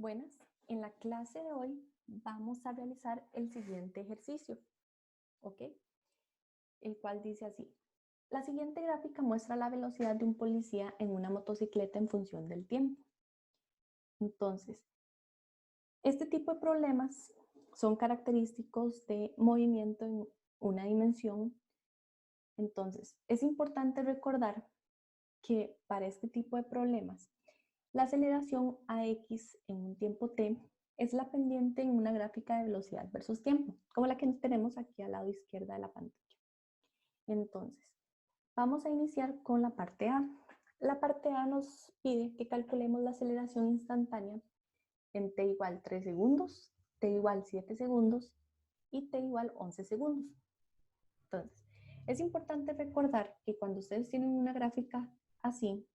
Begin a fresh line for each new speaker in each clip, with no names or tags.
Buenas, en la clase de hoy vamos a realizar el siguiente ejercicio, ¿ok? El cual dice así. La siguiente gráfica muestra la velocidad de un policía en una motocicleta en función del tiempo. Entonces, este tipo de problemas son característicos de movimiento en una dimensión. Entonces, es importante recordar que para este tipo de problemas, la aceleración AX en un tiempo t es la pendiente en una gráfica de velocidad versus tiempo, como la que tenemos aquí al lado izquierda de la pantalla. Entonces, vamos a iniciar con la parte A. La parte A nos pide que calculemos la aceleración instantánea en t igual 3 segundos, t igual 7 segundos y t igual 11 segundos. Entonces, es importante recordar que cuando ustedes tienen una gráfica así,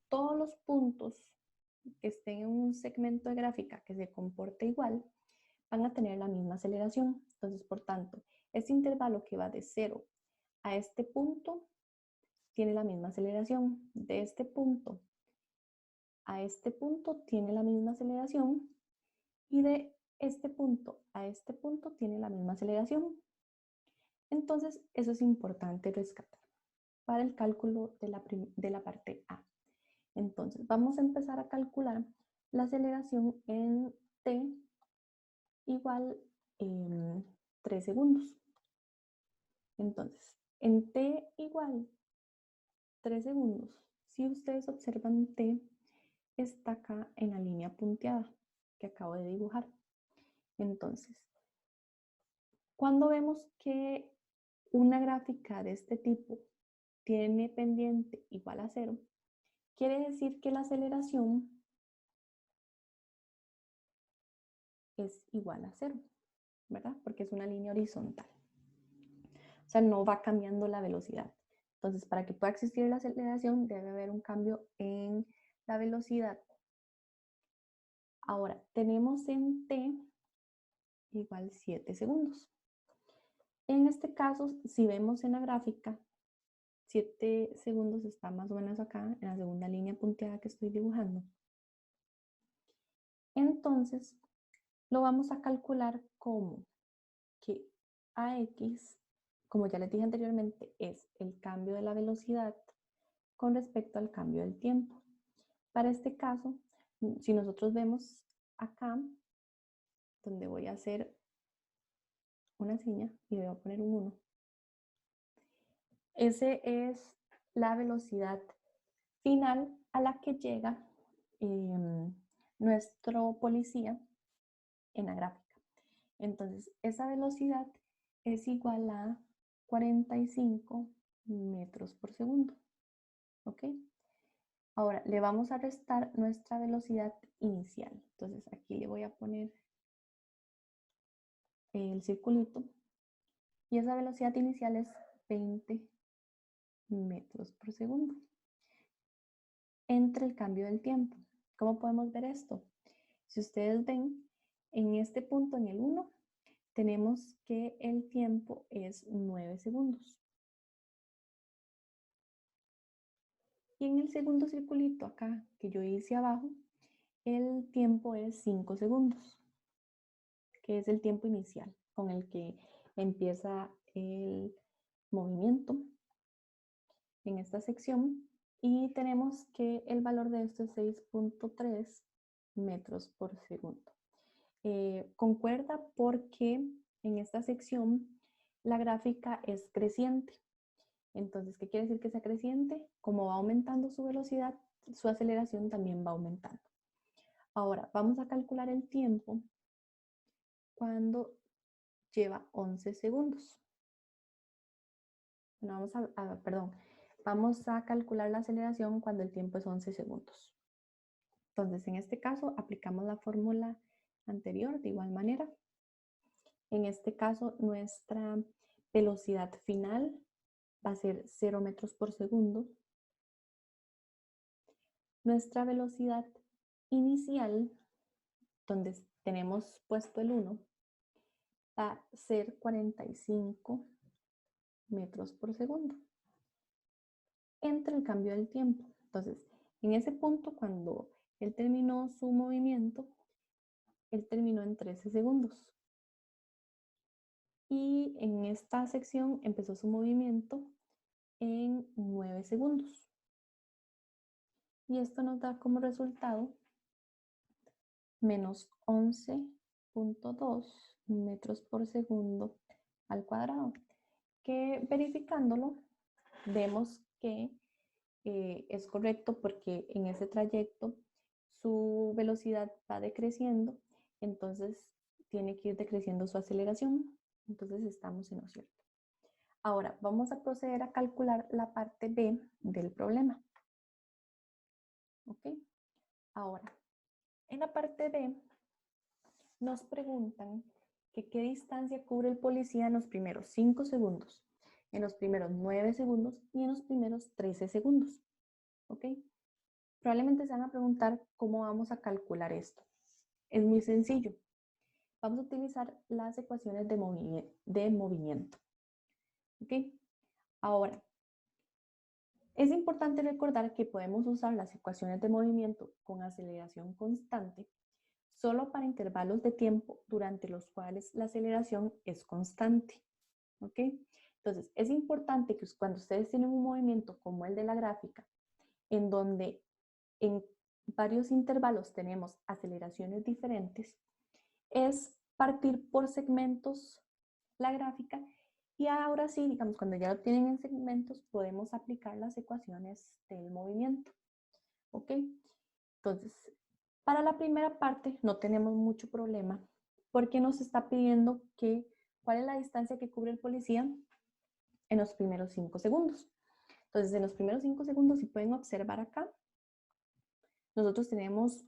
todos los puntos que estén en un segmento de gráfica que se comporte igual van a tener la misma aceleración. Entonces, por tanto, este intervalo que va de 0 a este punto tiene la misma aceleración. De este punto a este punto tiene la misma aceleración. Y de este punto a este punto tiene la misma aceleración. Entonces, eso es importante rescatar para el cálculo de la parte A. Entonces, vamos a empezar a calcular la aceleración en t igual 3 segundos. Entonces, en t igual 3 segundos, si ustedes observan t está acá en la línea punteada que acabo de dibujar. Entonces, cuando vemos que una gráfica de este tipo tiene pendiente igual a 0, quiere decir que la aceleración es igual a 0, ¿verdad? Porque es una línea horizontal. O sea, no va cambiando la velocidad. Entonces, para que pueda existir la aceleración, debe haber un cambio en la velocidad. Ahora, tenemos en t igual 7 segundos. En este caso, si vemos en la gráfica, 7 segundos está más o menos acá, en la segunda línea punteada que estoy dibujando. Entonces, lo vamos a calcular como que AX, como ya les dije anteriormente, es el cambio de la velocidad con respecto al cambio del tiempo. Para este caso, si nosotros vemos acá, donde voy a hacer una seña y voy a poner un 1, esa es la velocidad final a la que llega nuestro policía en la gráfica. Entonces, esa velocidad es igual a 45 metros por segundo. ¿Ok? Ahora, le vamos a restar nuestra velocidad inicial. Entonces, aquí le voy a poner el circulito. Y esa velocidad inicial es 20 metros por segundo. Entre el cambio del tiempo. ¿Cómo podemos ver esto? Si ustedes ven, en este punto, en el 1, tenemos que el tiempo es 9 segundos. Y en el segundo circulito acá, que yo hice abajo, el tiempo es 5 segundos, que es el tiempo inicial con el que empieza el movimiento en esta sección. Y tenemos que el valor de esto es 6.3 metros por segundo. Concuerda porque en esta sección la gráfica es creciente. Entonces, ¿qué quiere decir que sea creciente? Como va aumentando su velocidad, su aceleración también va aumentando. Ahora, vamos a calcular el tiempo cuando lleva 11 segundos. No, vamos a calcular la aceleración cuando el tiempo es 11 segundos. Entonces, en este caso, aplicamos la fórmula anterior de igual manera. En este caso, nuestra velocidad final va a ser 0 metros por segundo. Nuestra velocidad inicial, donde tenemos puesto el 1, va a ser 45 metros por segundo entre el cambio del tiempo. Entonces, en ese punto, cuando él terminó su movimiento, él terminó en 13 segundos. Y en esta sección empezó su movimiento en 9 segundos. Y esto nos da como resultado menos 11.2 metros por segundo al cuadrado, que verificándolo vemos que es correcto porque en ese trayecto su velocidad va decreciendo, entonces tiene que ir decreciendo su aceleración, entonces estamos en lo cierto. Ahora vamos a proceder a calcular la parte B del problema. ¿Ok? Ahora, en la parte B nos preguntan que qué distancia cubre el policía en los primeros 5 segundos, en los primeros 9 segundos y en los primeros 13 segundos. ¿Ok? Probablemente se van a preguntar cómo vamos a calcular esto. Es muy sencillo. Vamos a utilizar las ecuaciones de movimiento. ¿Ok? Ahora, es importante recordar que podemos usar las ecuaciones de movimiento con aceleración constante solo para intervalos de tiempo durante los cuales la aceleración es constante. ¿Ok? Entonces, es importante que cuando ustedes tienen un movimiento como el de la gráfica, en donde en varios intervalos tenemos aceleraciones diferentes, es partir por segmentos la gráfica y ahora sí, digamos, cuando ya lo tienen en segmentos, podemos aplicar las ecuaciones del movimiento. ¿Ok? Entonces, para la primera parte no tenemos mucho problema porque nos está pidiendo cuál es la distancia que cubre el policía en los primeros 5 segundos. Entonces, en los primeros 5 segundos, si pueden observar acá, nosotros tenemos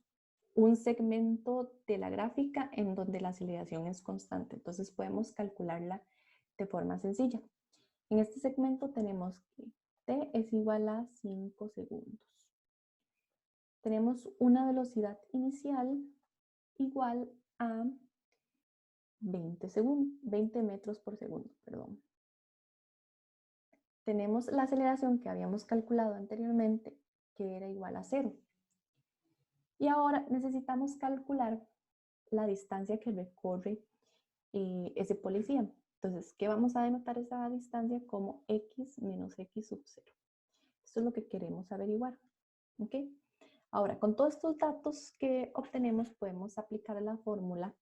un segmento de la gráfica en donde la aceleración es constante. Entonces, podemos calcularla de forma sencilla. En este segmento tenemos que t es igual a 5 segundos. Tenemos una velocidad inicial igual a 20 metros por segundo. Perdón. Tenemos la aceleración que habíamos calculado anteriormente, que era igual a 0. Y ahora necesitamos calcular la distancia que recorre ese policía. Entonces, ¿qué vamos a denotar esa distancia? Como x menos x sub 0. Eso es lo que queremos averiguar. ¿Ok? Ahora, con todos estos datos que obtenemos, podemos aplicar la fórmula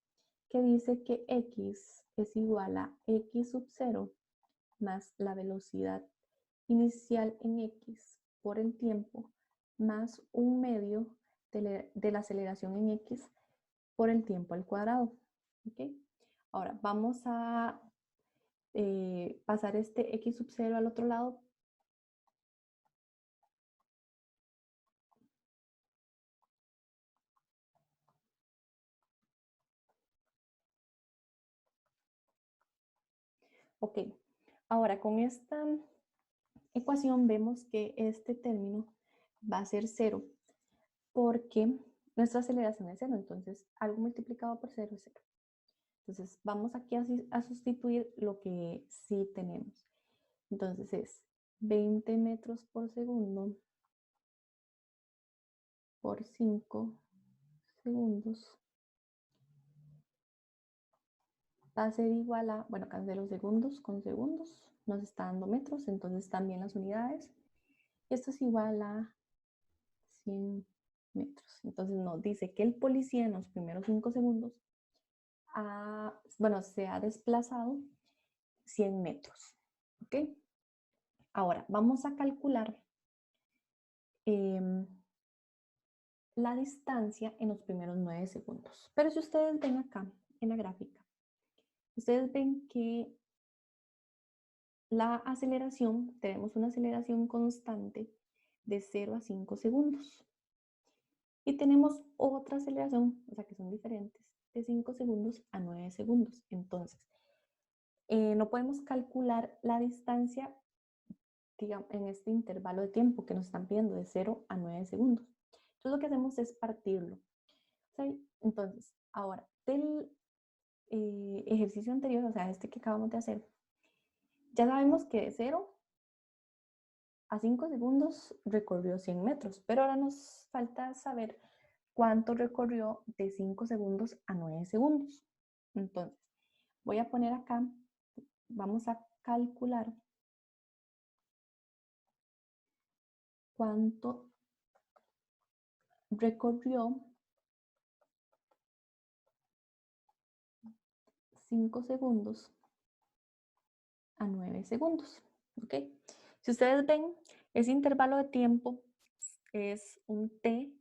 que dice que x es igual a x sub 0 más la velocidad inicial en x por el tiempo más un medio de la aceleración en x por el tiempo al cuadrado. ¿Ok? Ahora, vamos a pasar este x sub 0 al otro lado. Ok, ahora con esta ecuación vemos que este término va a ser 0 porque nuestra aceleración es 0, entonces algo multiplicado por 0 es 0. Entonces vamos aquí a sustituir lo que sí tenemos. Entonces es 20 metros por segundo por 5 segundos va a ser igual a, bueno, cancelo segundos con segundos, nos está dando metros, entonces también las unidades. Esto es igual a 100 metros. Entonces nos dice que el policía en los primeros 5 segundos se ha desplazado 100 metros. ¿Ok? Ahora vamos a calcular la distancia en los primeros 9 segundos. Pero si ustedes ven acá en la gráfica, ustedes ven que la aceleración, tenemos una aceleración constante de 0 a 5 segundos. Y tenemos otra aceleración, o sea que son diferentes, de 5 segundos a 9 segundos. Entonces, no podemos calcular la distancia, digamos, en este intervalo de tiempo que nos están pidiendo de 0 a 9 segundos. Entonces, lo que hacemos es partirlo. ¿Sí? Entonces, ahora, del ejercicio anterior, o sea, este que acabamos de hacer, ya sabemos que de 0 a 5 segundos recorrió 100 metros, pero ahora nos falta saber cuánto recorrió de 5 segundos a 9 segundos. Entonces, voy a poner acá, vamos a calcular cuánto recorrió 5 segundos a 9 segundos. ¿Ok? Si ustedes ven, ese intervalo de tiempo es un t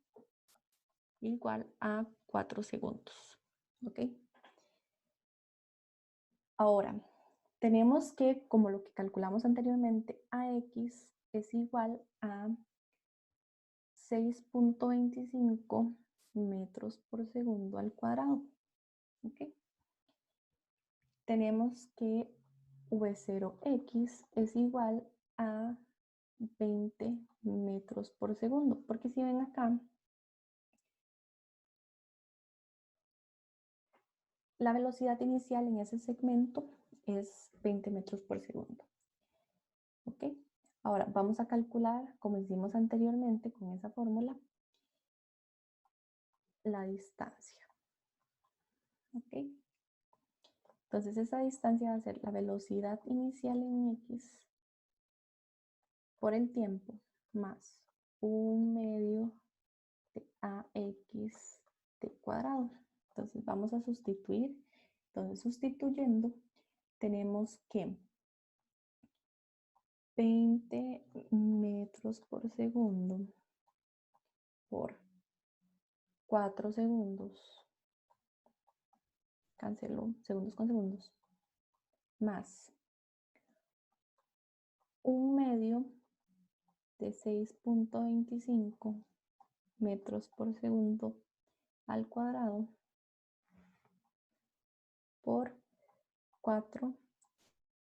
igual a 4 segundos. ¿Ok? Ahora, tenemos que, como lo que calculamos anteriormente, AX es igual a 6.25 metros por segundo al cuadrado. ¿Ok? Tenemos que V0X es igual a 20 metros por segundo, porque si ven acá, la velocidad inicial en ese segmento es 20 metros por segundo. ¿Ok? Ahora vamos a calcular, como hicimos anteriormente con esa fórmula, la distancia. ¿Ok? Entonces esa distancia va a ser la velocidad inicial en X por el tiempo más 1/2 de AX t cuadrado. Entonces vamos a sustituir. Entonces sustituyendo tenemos que 20 metros por segundo por 4 segundos, cancelo segundos con segundos, más 1/2 de 6.25 metros por segundo al cuadrado por 4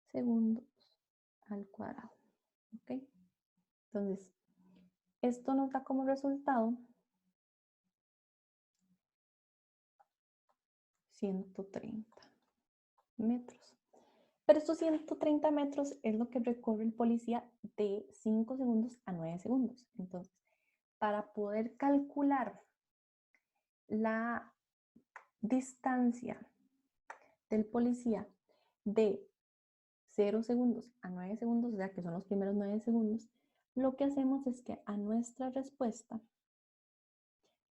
segundos al cuadrado. ¿Ok? Entonces, esto nos da como resultado 130 metros. Pero estos 130 metros es lo que recorre el policía de 5 segundos a 9 segundos. Entonces, para poder calcular la distancia del policía de 0 segundos a 9 segundos, o sea que son los primeros 9 segundos, lo que hacemos es que a nuestra respuesta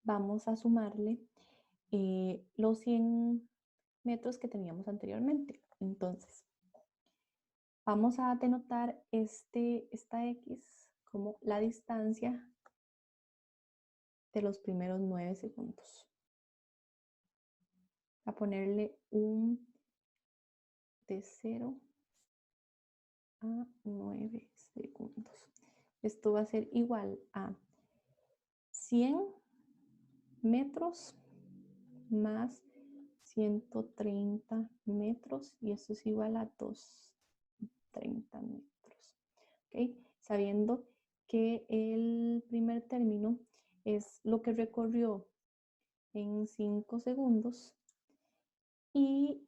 vamos a sumarle los 100 metros que teníamos anteriormente. Entonces, vamos a denotar esta X como la distancia de los primeros 9 segundos. A ponerle un de 0 a 9 segundos. Esto va a ser igual a 100 metros más 130 metros y esto es igual a 230 metros. ¿Okay? Sabiendo que el primer término es lo que recorrió en 5 segundos y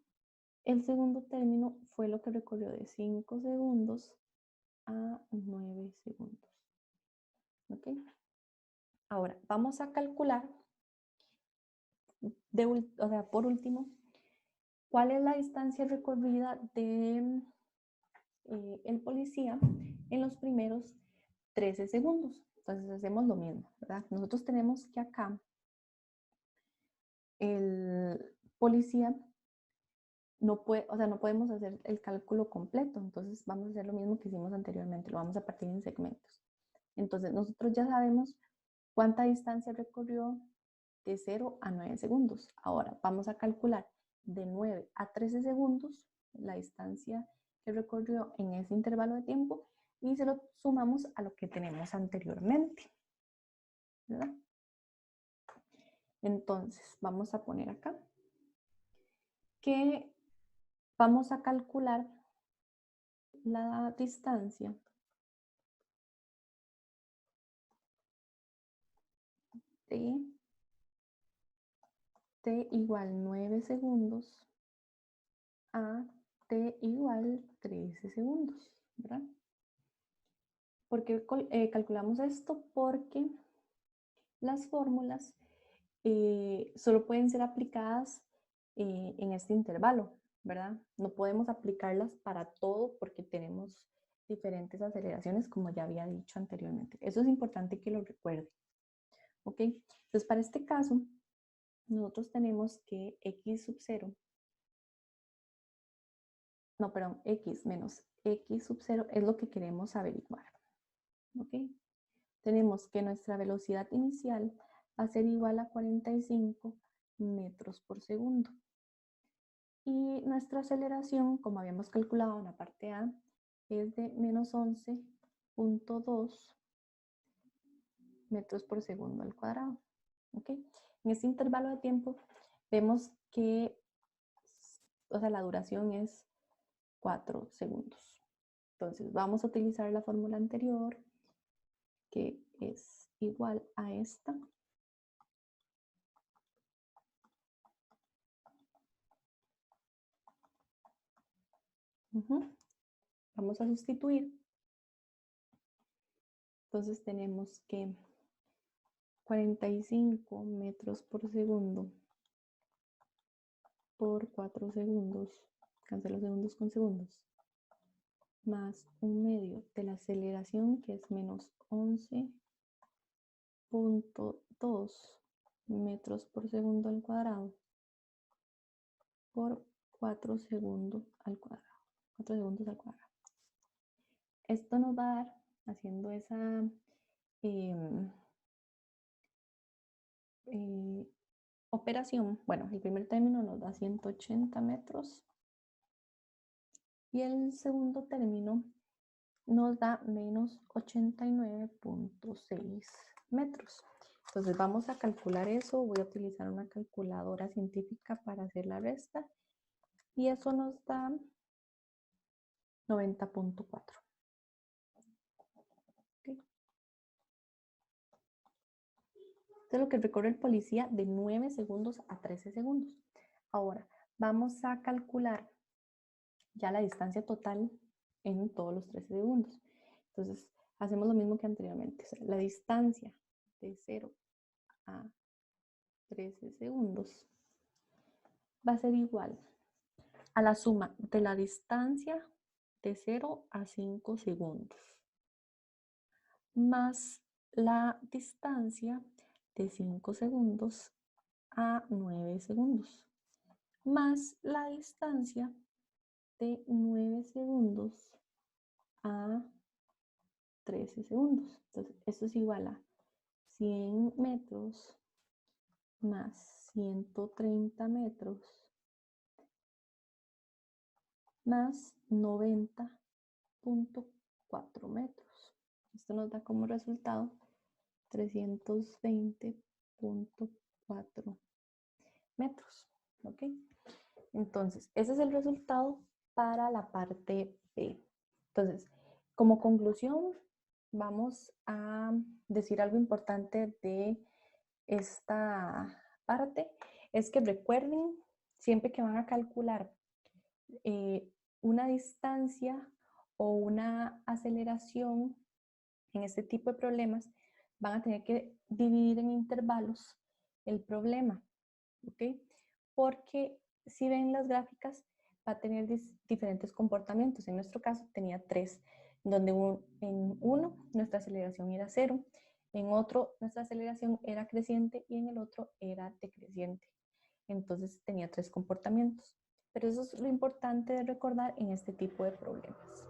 el segundo término fue lo que recorrió de 5 segundos a 9 segundos. ¿Ok? Ahora, vamos a calcular, por último, cuál es la distancia recorrida de el policía en los primeros 13 segundos. Entonces hacemos lo mismo, ¿verdad? Nosotros tenemos que acá el policía no puede, o sea, no podemos hacer el cálculo completo, entonces vamos a hacer lo mismo que hicimos anteriormente, lo vamos a partir en segmentos. Entonces nosotros ya sabemos cuánta distancia recorrió de 0 a 9 segundos. Ahora vamos a calcular de 9 a 13 segundos la distancia que recorrió en ese intervalo de tiempo y se lo sumamos a lo que tenemos anteriormente, ¿verdad? Entonces vamos a poner acá que vamos a calcular la distancia de t igual 9 segundos a t igual 13 segundos, ¿verdad? ¿Por qué calculamos esto? Porque las fórmulas solo pueden ser aplicadas en este intervalo, ¿verdad? No podemos aplicarlas para todo porque tenemos diferentes aceleraciones, como ya había dicho anteriormente. Eso es importante que lo recuerden. ¿Ok? Entonces, para este caso, nosotros tenemos que x sub 0, no, perdón, x menos x sub 0 es lo que queremos averiguar. ¿Ok? Tenemos que nuestra velocidad inicial va a ser igual a 45 metros por segundo. Y nuestra aceleración, como habíamos calculado en la parte A, es de menos 11.2 metros por segundo al cuadrado. ¿Ok? En este intervalo de tiempo vemos que, o sea, la duración es 4 segundos. Entonces vamos a utilizar la fórmula anterior, que es igual a esta. Vamos a sustituir. Entonces tenemos que 45 metros por segundo por 4 segundos, cancelo segundos con segundos, más 1/2 de la aceleración, que es menos 11.2 metros por segundo al cuadrado, por 4 segundos al cuadrado. 4 segundos al cuadrado. Esto nos va a dar, haciendo esa operación, bueno, el primer término nos da 180 metros y el segundo término nos da menos 89.6 metros. Entonces vamos a calcular eso. Voy a utilizar una calculadora científica para hacer la resta y eso nos da 90.4. ¿Okay? Esto es lo que recorre el policía de 9 segundos a 13 segundos. Ahora, vamos a calcular ya la distancia total en todos los 13 segundos. Entonces, hacemos lo mismo que anteriormente. O sea, la distancia de 0 a 13 segundos va a ser igual a la suma de la distancia de 0 a 5 segundos más la distancia de 5 segundos a 9 segundos más la distancia de 9 segundos a 13 segundos. Entonces, esto es igual a 100 metros más 130 metros más 90.4 metros. Esto nos da como resultado 320.4 metros. ¿Ok? Entonces, ese es el resultado para la parte B. Entonces, como conclusión, vamos a decir algo importante de esta parte. Es que recuerden, siempre que van a calcular una distancia o una aceleración en este tipo de problemas, van a tener que dividir en intervalos el problema, ¿ok? Porque si ven las gráficas, va a tener diferentes comportamientos. En nuestro caso tenía 3, donde en uno nuestra aceleración era 0, en otro nuestra aceleración era creciente y en el otro era decreciente. Entonces tenía 3 comportamientos. Pero eso es lo importante de recordar en este tipo de problemas.